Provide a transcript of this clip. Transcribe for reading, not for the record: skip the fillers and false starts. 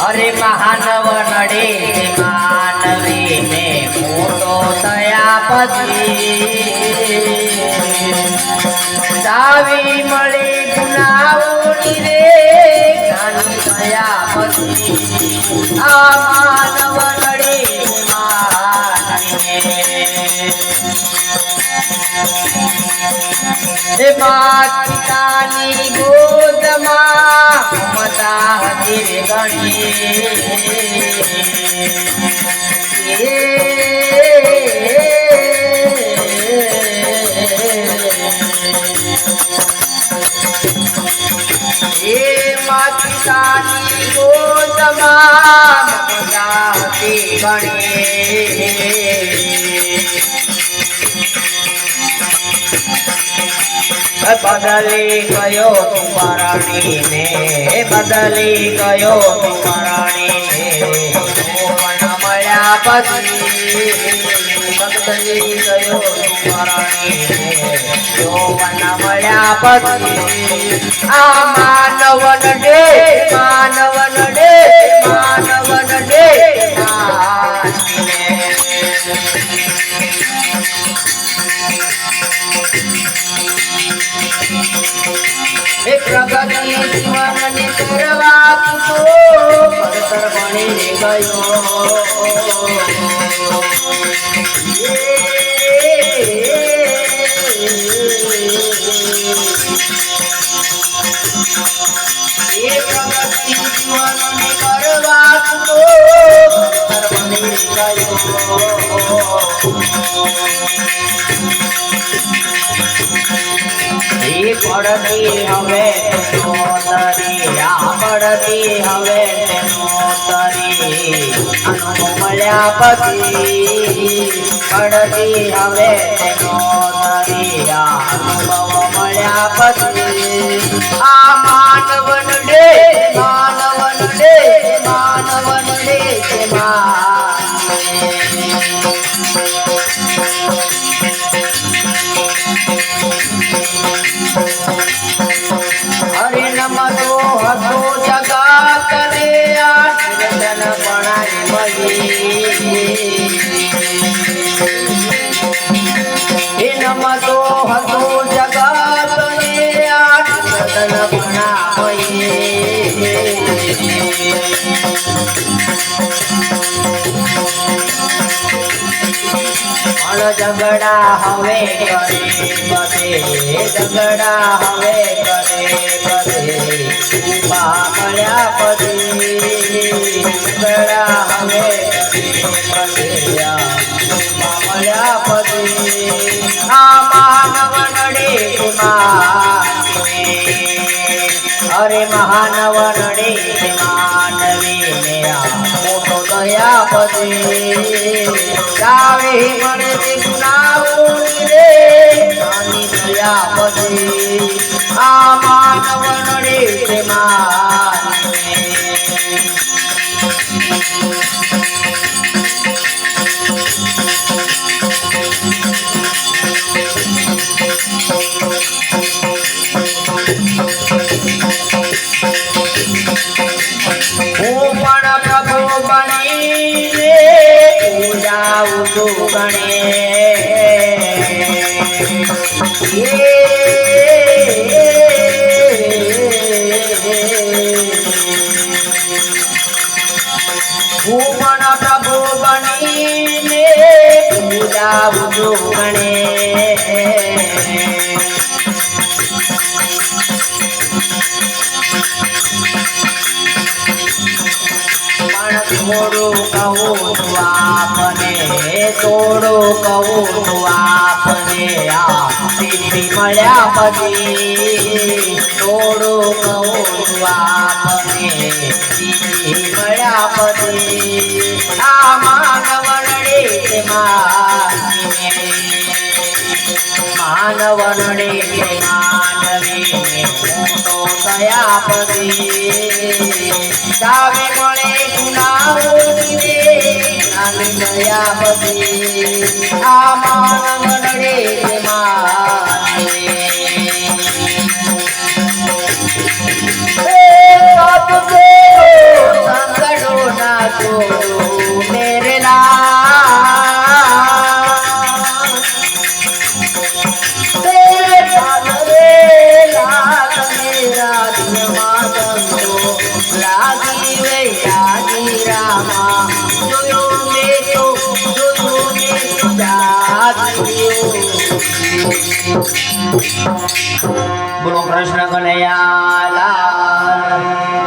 अरे महानव नडे मानवी ने मोटो थया पछी दावी मळे गुनाओनी रे ज्ञानी थया पछी आ मानव नडे मानवी मातानी गोदमा मता हती गणी मातानी गोदमा मता हती गणी बदली गयो कुमाराणी ने बदली गयो कुमाराणी ने मोहन मळ्या पछी बदली गयो कुमाराणी ने यौवन मळ्या पछी आ मानवन डे मानवन डे मानवन डे प्रगति जीवन ने करवा तो परतर बनी गयो ये प्रगति जीवन ने करवा तो परतर बनी गयो पड़ती हवे नोतरी आ पड़ती हवे नोतरी अनुभव मळ्या पछी पड़ती हवे नोतरी आ अनुभव मळ्या पछी आ मानवन डे मानवन डे मानवन डे हरे नमतो हतो जगात ने आजन बनाई मई हे नमतो हतो जगात ने आजन बनाई झगड़ा हवे करे बदे झगड़ा हवे करे बदे उभा मळ्या पछी झगड़ा हवे करे बदे उभा मळ्या पछी आ मानव नडे अरे महानव नडे मानवी ने आ मोटो दया पछी दावे मळे गुनाओनी रे ज्ञानी थया पछी आ मानव नडे प्रभु बनी पूजा उठो गणे भूमन प्रभु बनी पूजा उठो गणे थोड़ो कहूँ आपने थोड़ो कहूँ आपने आ सिद्धि मळ्या पछी थोड़ो कहूँ आपने सिद्धि मळ्या पछी आ मानव नडे मानव नडे मानवी ने मोटो थया पछी दावे मळे गुनाओनी रे ज्ञानी थया पछी आ मानव नडे मानवी ધંધો લાગી વૈરાગી રામા જોયો મેં તો જાગ્યો. બોલો કૃષ્ણ કનૈયા લાલ.